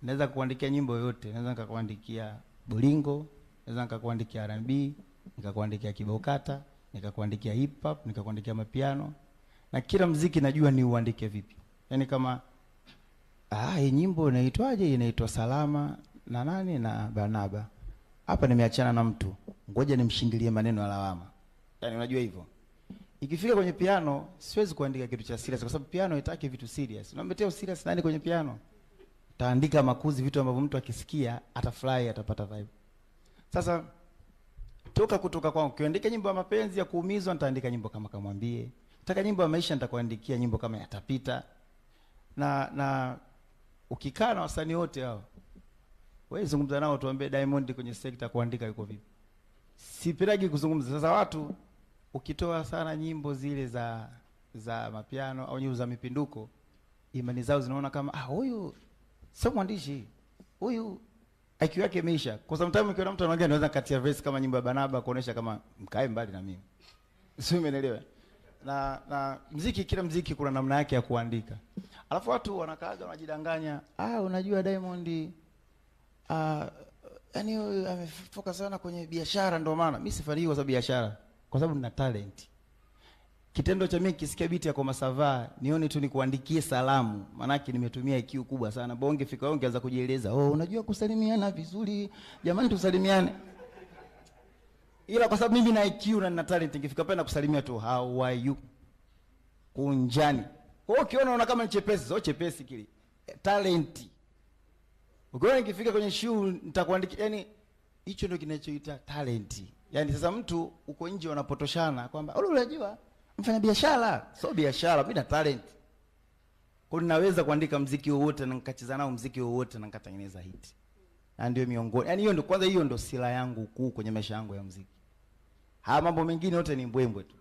naweza kukuandikia nyimbo yoyote. Naweza nikakuandikia bolingo, naweza nikakuandikia R&B, nikakuandikia kibokata, nikakuandikia hip hop, nikakuandikia mapiano. Na kila muziki najua ni uandike vipi. Yaani kama hii nyimbo inaitwaje? Inaitwa Salama na nani na Barnaba. Hapa nimeachana na mtu. Ngoja nimshindilie maneno ya lawama. Yaani unajua hivyo. Ikifika kwenye piano siwezi kuandika kitu cha serious kwa sababu piano haitaki vitu serious. Unamletea serious nani kwenye piano? Taandika makuzi, vitu ambavyo mtu akisikia atafurahi, atapata vibe. Sasa kutoka kwangu ukiandika nyimbo ya mapenzi ya kuumizwa, nitaandika nyimbo kama Kamwambie. Nataka nyimbo ya maisha, nitakuandikia nyimbo kama Yatapita. Na ukikaa na wasanii wote hao, wewe zungumza nao tuambie Diamond kwenye sekta kuandika yuko vipi. Sipendagi kuzungumza. Sasa watu ukitoa sana nyimbo zile za mapiano au nyimbo za mipinduko, imani zao zinaona kama huyu sio mwandishi. Huyu IQ yake imeisha. Kwa sababu mtu ukiona mtu anaongea anaweza katia verse kama nyimbo ya Barnaba kuonesha kama mkae mbali na mimi. Sio, umeelewa? Na muziki, kila muziki kuna namna yake ya kuandika. Alafu watu wanakaaga wanajidanganya, unajua Diamond yani amefocus sana kwenye biashara ndio maana. Mimi sifanikiwi kwa sababu biashara, kwa sababu nina talent. Kitendo cha mimi kisikia biti ya kwa Masava, nione tu nikuandikie salamu, manake nimetumia IQ kubwa sana. Bonge fika wewe ungeanza kujieleza, unajua kusalimiana vizuri, jamani tusalimiane. Ila kwa sababu mimi na IQ na nina talent, nikifika pale na kusalimia tu how are you, kunjani. Kwa hiyo ukiona unaona kama ni chepesi, sio chepesi kile. Talent. Ukiona nikifika kwenye show nitakuandikia, yani hicho ndio kinachoita talent. Yani sasa mtu uko nje wanapotoshana kwamba unajua mfanya biashara, sio biashara, mimi na talent. Kwa ninaweza kuandika muziki wowote na nikacheza nao muziki wowote na nikatengeneza hit. Na ndio miongoni. Yani hiyo ndio kwanza, hiyo ndio sila yangu kuu kwenye maisha yangu ya muziki. Haya mambo mengine yote ni mbwembwe tu.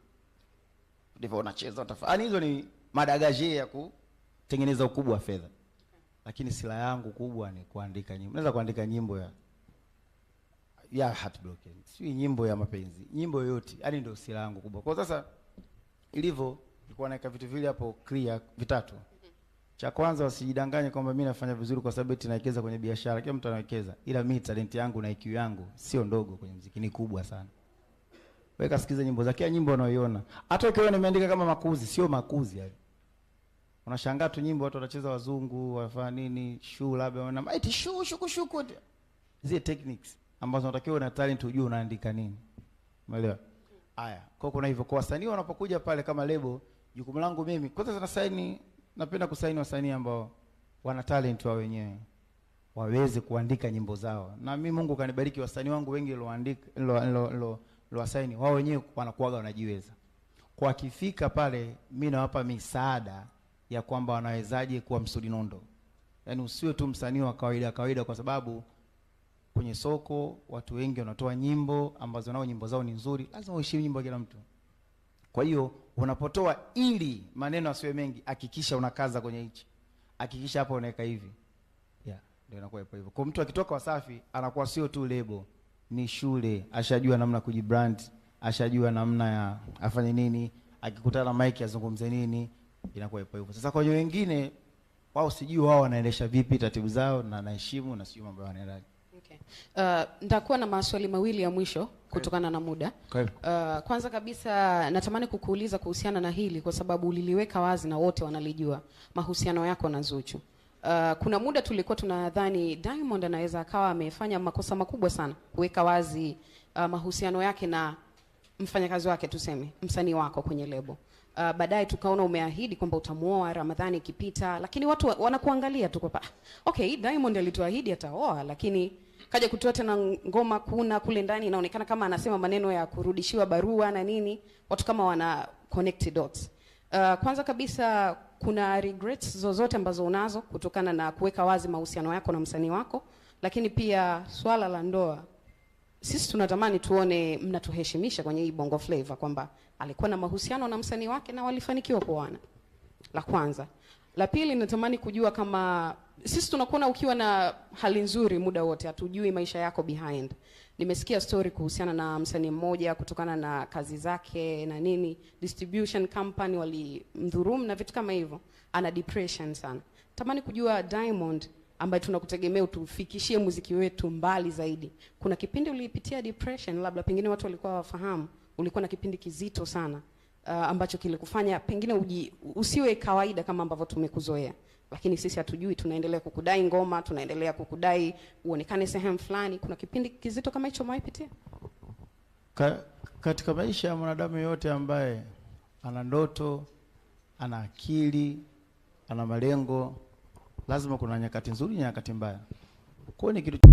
Ndivyo unacheza utafanya. Hizo ni madagaje ya kutengeneza ukubwa wa fedha. Lakini sila yangu kubwa ni kuandika nyimbo. Naweza kuandika nyimbo ya heartbroken. Sio nyimbo ya mapenzi. Nyimbo yoyote. Yani ndio sila yangu kubwa. Kwa sasa ilivyo nilikuwa naweka vitu vile hapo clear vitatu. Cha kwanza, wasijidanganye kwamba mimi nafanya vizuri kwa sababu eti nawekeza kwenye biashara. Kila mtu anawekeza. Ila mimi talent yangu na IQ yangu sio ndogo kwenye muziki, ni kubwa sana. Weka sikiza nyimbo zake, nyimbo unayoiona. Hata ukiona nimeandika kama makuzi, sio makuzi hayo. Unashangaa tu nyimbo watu wanacheza wazungu, wafanya nini, show labda wana eti shuku. Zile techniques ambazo unatakiwa na talent ujue unaandika nini. Umeelewa? Haya, kwa kuna hivyo kwa wasanii wanapokuja pale kama lebo, jukumu langu mimi kwanza sana saini, napenda kusaini wasanii ambao wana talent wao wenyewe. Waweze kuandika nyimbo zao. Na mimi Mungu kanibariki wasanii wangu wengi walioandika wasaini wao wenyewe wanakuaga wanajiweza. Kwa kifika pale mimi nawapa misaada ya kwamba wanawezaje kuwa Msudi Nondo. Yaani usiwe tu msanii wa kawaida kwa sababu kwenye soko watu wengi wanatoa nyimbo ambazo nao nyimbo zao ni nzuri, lazima uheshimu nyimbo kila mtu. Kwa hiyo unapotoa, ili maneno asiwe mengi, hakikisha unakaza kwenye hichi. Hakikisha hapa unaweka hivi. Ndio inakuwa hivyo. Kwa mtu akitoka Wasafi anakuwa sio tu lebo, ni shule, ashajua namna kujibrand, ashajua namna ya afanye nini, akikutana na mic azungumze nini, inakuwa hivyo. Sasa kwa wengine wao sijui wao wanaendesha vipi taratibu zao, na naheshimu na sijui mambo yanaenda. Okay. Nitakuwa na maswali mawili ya mwisho kutokana na muda. Kwanza kabisa natamani kukuuliza kuhusiana na hili kwa sababu uliliweka wazi na wote wanalijua, mahusiano yako na Zuchu. Kuna muda tulikuwa tunadhani Diamond anaweza akawa amefanya makosa makubwa sana kuweka wazi mahusiano yake na mfanyakazi wake, tuseme msanii wako kwenye lebo. Baadaye tukaona umeahidi kwamba utamuoa Ramadhani ikipita, lakini watu wanakuangalia tu kwamba okay, Diamond alituahidi ataoa, lakini kaja kutoa tena ngoma kuna kule ndani inaonekana kama anasema maneno ya kurudishiwa barua na nini, watu kama wana connect dots. Kwanza kabisa, kuna regrets zozote ambazo unazo kutokana na kuweka wazi mahusiano yako na msanii wako? Lakini pia swala la ndoa, sisi tunatamani tuone mnatuheshimisha kwenye hii Bongo Flava kwamba alikuwa na mahusiano na msanii wake na walifanikiwa kuoana. La kwanza. La pili, natamani kujua kama sisi tunakuona ukiwa na hali nzuri muda wote, hatujui maisha yako behind. Nimesikia story kuhusiana na msanii mmoja kutokana na kazi zake na nini, distribution company walimdhulumu na vitu kama hivyo, ana depression sana. Tamani kujua Diamond ambaye tunakutegemea utufikishie muziki wetu mbali zaidi. Kuna kipindi ulipitia depression, labda pengine watu walikuwa wafahamu, ulikuwa na kipindi kizito sana ambacho kilikufanya pengine usiwe kawaida kama ambavyo tumekuzoea. Lakini sisi hatujui, tunaendelea kukudai ngoma, tunaendelea kukudai uonekane sehemu fulani. Kuna kipindi kizito kama hicho umeipitia? Katika maisha ya mwanadamu yote ambaye ana ndoto, ana akili, ana malengo, lazima kuna nyakati nzuri na nyakati mbaya. Kwa hiyo ni kitu